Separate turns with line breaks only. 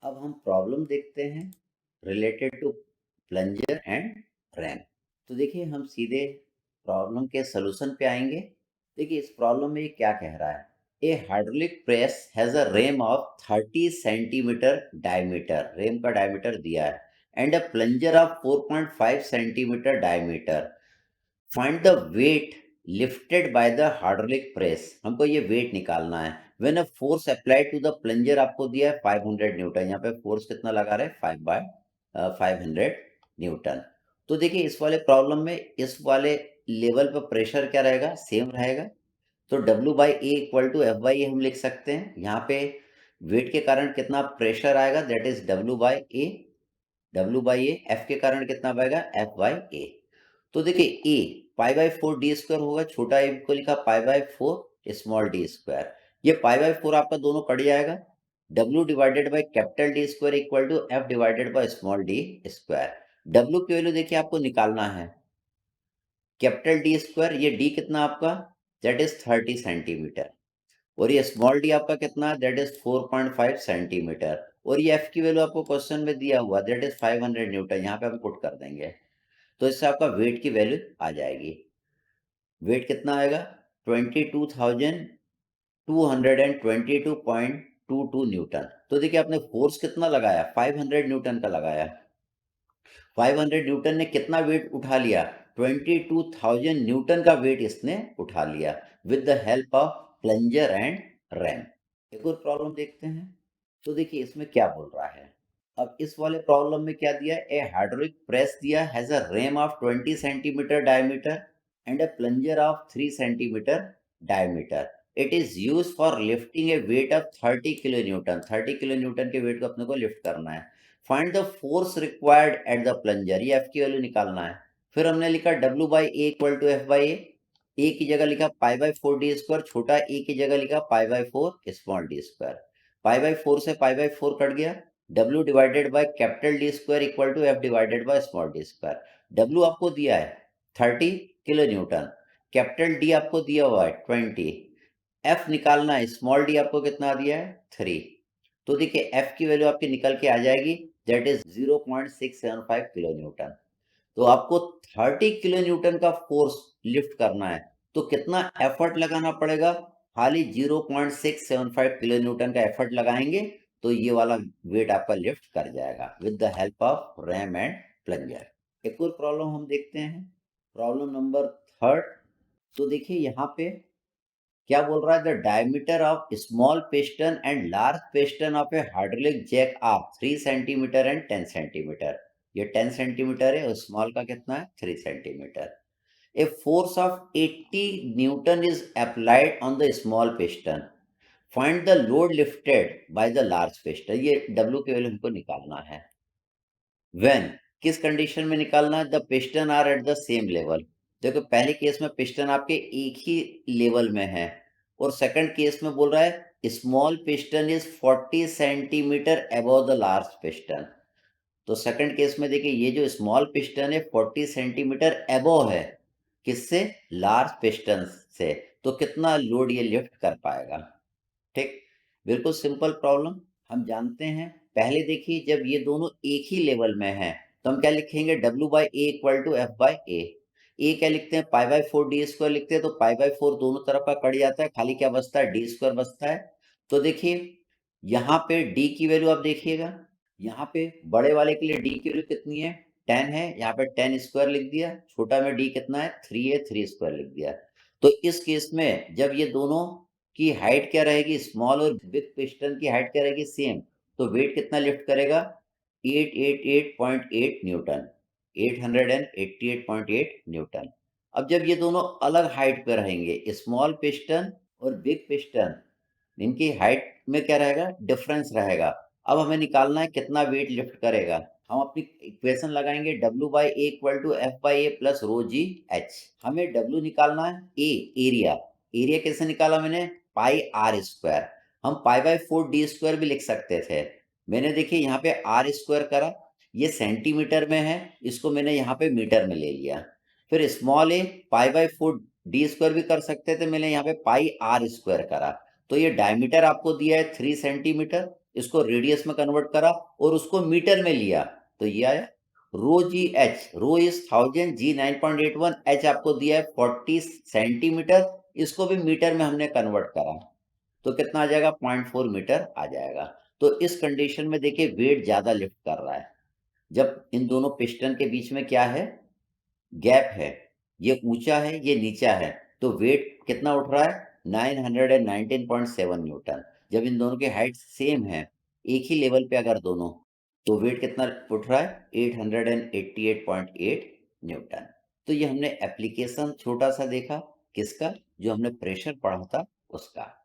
अब हम प्रॉब्लम देखते हैं related to plunger and ram. तो देखिए हम सीधे प्रॉब्लम के सॉल्यूशन पे आएंगे। देखिए इस प्रॉब्लम में ये क्या कह रहा है, a hydraulic press has a ram of 30 centimetre diameter, ram का डायमीटर दिया है, and a plunger of 4.5 centimetre diameter. Find the weight lifted by the hydraulic press. हमको ये वेट निकालना है। When a force applied to the plunger आपको दिया है 500 न्यूटन। यहाँ पे फोर्स कितना लगा रहे हैं 5/500 न्यूटन। तो देखिए इस वाले प्रॉब्लम में इस वाले लेवल पर प्रेशर क्या रहेगा, सेम रहेगा। तो W by A equal to F by A हम लिख सकते हैं। यहाँ पे वेट के कारण कितना प्रेशर आएगा, that is W by A. W by A, F के कारण कितना पाएगा, एफ बाई ए। तो देखिए A pi by 4 D square होगा, छोटा ए को लिखा pi by 4 small D square. ये पाई बाई 4 आपका दोनों कट जाएगा। W divided by capital D square equal to F divided by small D square. W की वैल्यू देखिए आपको निकालना है, कैपिटल डी स्क्वायर, ये डी कितना आपका, दैट इज 30 सेंटीमीटर, और ये स्मॉल डी आपका कितना, दैट इज 4.5 सेंटीमीटर, और ये एफ की वैल्यू आपको क्वेश्चन में दिया हुआ, दैट इज 500 न्यूटन। यहाँ पे हम पुट कर देंगे तो इससे आपका वेट की वैल्यू आ जाएगी। वेट कितना आएगा, 22,222.22 न्यूटन। तो देखिए आपने फोर्स कितना लगाया, 500 न्यूटन का लगाया। 500 न्यूटन ने कितना वेट उठा लिया, 22,000 न्यूटन का वेट इसने उठा लिया with the help of plunger and RAM. एक और प्रॉब्लम देखते हैं। तो देखिए इसमें क्या बोल रहा है। अब इस वाले प्रॉब्लम में क्या दिया है, ए हाइड्रोलिक प्रेस दिया has a ram of 20 centimetre diameter and a plunger of 3 centimetre diameter. It is use for lifting a weight of 30 kilo newton. 30 kilo newton के वेट को अपने को लिफ्ट करना है। Find the force required at the plunger, ये F की value निकालना है। फिर हमने लिखा W by A equal to F by A की जगह लिखा पाई बाई 4 डी स्क्वायर, छोटा ए की जगह लिखा pi by 4 small D square. Pi by 4 से पाई बाई 4 कट गया। W divided by capital D square equal to F divided by small D square. W आपको दिया है 30 किलो न्यूटन, कैपिटल डी आपको दिया हुआ है 20, एफ निकालना है, स्मॉल डी आपको कितना दिया है 3। तो देखिए एफ की वैल्यू आपकी निकल के आ जाएगी, दैट इज 0.675 किलो न्यूटन। तो आपको 30 किलो न्यूटन का फोर्स लिफ्ट करना है, तो कितना एफर्ट लगाना पड़ेगा, खाली 0.675 किलो न्यूटन का एफर्ट लगाएंगे तो ये वाला वेट आपका लिफ्ट कर जाएगा with the help of RAM and plunger. एक और प्रॉब्लम हम देखते हैं, प्रॉब्लम नंबर 3। तो देखिए यहाँ पे क्या बोल रहा है, the diameter of small piston and large piston of a hydraulic jack of 3 centimetre and 10 centimetre. ये 10 सेंटीमीटर है और स्मॉल का कितना है 3 centimetre. A force of 80 newton is applied on the small piston. Find the load lifted by the large piston. ये W की value हमको निकालना है। व्हेन, किस कंडीशन में निकालना है, the piston are at the same level. देखो पहले केस में पिस्टन आपके एक ही लेवल में है, और सेकंड केस में बोल रहा है small piston is 40 centimetre above the large piston. तो सेकंड केस में देखिए ये जो स्मॉल पिस्टन है 40 सेंटीमीटर अबव है, किससे, लार्ज पिस्टन से। तो कितना लोड ये लिफ्ट कर पाएगा। ठीक, बिल्कुल सिंपल प्रॉब्लम। हम जानते हैं, पहले देखिए जब ये दोनों एक ही लेवल में हैं तो हम क्या लिखेंगे, W by A equal to F by A क्या लिखते हैं, पाई बाई 4 डी स्क्वायर लिखते हैं। तो पाई बाई 4 दोनों तरफ का कट जाता है, खाली क्या बचता है, डी स्क्वायर बचता है। तो देखिए यहाँ पे डी की वैल्यू आप देखिएगा, यहाँ पे बड़े वाले के लिए डी की वैल्यू कितनी है, 10 है, यहाँ पे 10 स्क्वायर लिख दिया। छोटा में डी कितना है, 3 है, 3 स्क्वायर लिख दिया। तो इस केस में जब ये दोनों की हाइट क्या रहेगी, स्मॉल और बिग पिस्टन की हाइट क्या रहेगी, सेम, तो वेट कितना लिफ्ट करेगा, 888.8 न्यूटन, 888.8 न्यूटन। अब जब ये दोनों अलग हाइट पे रहेंगे, स्मॉल पिस्टन और बिग पिस्टन, इनकी हाइट में क्या रहेगा, डिफरेंस रहेगा। अब हमें निकालना है कितना वेट लिफ्ट करेगा। हम अपनी इक्वेशन लगाएंगे, W by A equal to F by A plus rho ji H. हमें W निकालना है, ए एरिया, एरिया कैसे निकाला मैंने, पाई आर स्क्वायर। हम पाई बाई 4 डी स्क्वायर भी लिख सकते थे। मैंने देखिए यहाँ पे आर स्क्वायर करा, ये सेंटीमीटर में है, इसको मैंने यहाँ पे मीटर में ले लिया। फिर small A pi by 4 D square भी कर सकते थे, मैंने यहाँ पे पाई आर स्क्वायर करा। तो ये डायमीटर आपको दिया है 3 सेंटीमीटर, इसको रेडियस में कन्वर्ट करा और उसको मीटर में लिया, तो ये आया rho ji h. Rho is 1000, g 9.81, h आपको दिया है 40 सेंटीमीटर, इसको भी मीटर में हमने कन्वर्ट करा, तो कितना आ जाएगा, 0.4 मीटर आ जाएगा। तो इस कंडीशन में देखिए वेट ज्यादा लिफ्ट कर रहा है, जब इन दोनों पिस्टन के बीच में क्या है, गैप है, ये ऊंचा है ये नीचा है, तो वेट कितना उठ रहा है, 919.7 न्यूटन। जब इन दोनों की हाइट सेम है, एक ही लेवल पे अगर दोनों, तो वेट कितना उठ रहा है, 888.8 न्यूटन। तो ये हमने एप्लीकेशन छोटा सा देखा, किसका, जो हमने प्रेशर पढ़ा था उसका।